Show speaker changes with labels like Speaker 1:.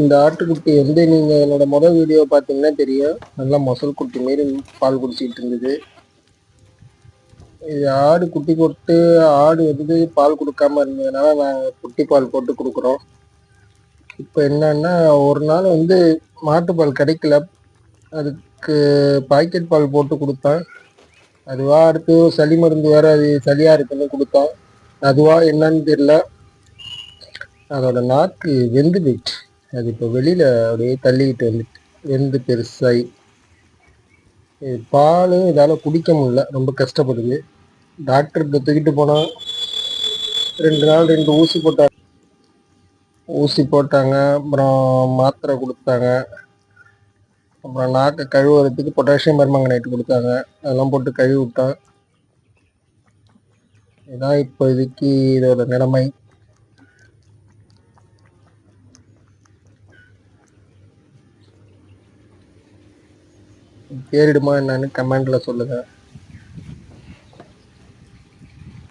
Speaker 1: இந்த ஆட்டுக்குட்டி வந்து நீங்கள் என்னோட முதல் வீடியோ பார்த்தீங்கன்னா தெரியும். நல்லா மொசல் குட்டி மாரி பால் குடிச்சிட்டு இருந்தது. இது ஆடு குட்டி போட்டு ஆடு வந்து பால் கொடுக்காம இருந்ததுனால நாங்கள் குட்டி பால் போட்டு கொடுக்குறோம். இப்போ என்னன்னா ஒரு நாள் வந்து மாட்டுப்பால் கிடைக்கல, அதுக்கு பாக்கெட் பால் போட்டு கொடுத்தேன். அதுவா அடுத்து சளி மருந்து வேற, அது சளியாக இருக்குன்னு கொடுத்தோம். அதுவா என்னன்னு தெரியல, அதோட நாக்கு வெந்து போயிடுச்சு. அது இப்போ வெளியில் அப்படியே தள்ளிக்கிட்டு வந்துட்டு வெந்து பெருசாகி பால் இதால் குடிக்க முடியல, ரொம்ப கஷ்டப்படுது. டாக்டர்கிட்ட தூக்கிட்டு போனால் 2 நாள் 2 ஊசி போட்டாங்க, அப்புறம் மாத்திரை கொடுத்தாங்க, அப்புறம் நாக்கை கழுவுறதுக்கு பொட்டாசியம் பெர்மாங்கனேட் கொடுத்தாங்க. அதெல்லாம் போட்டு கழுவி விட்டேன். இதான் இப்போதைக்கு இதோட நிலைமை. தேறிடுமா என்னன்னு கமெண்ட்ல சொல்லுங்கள்.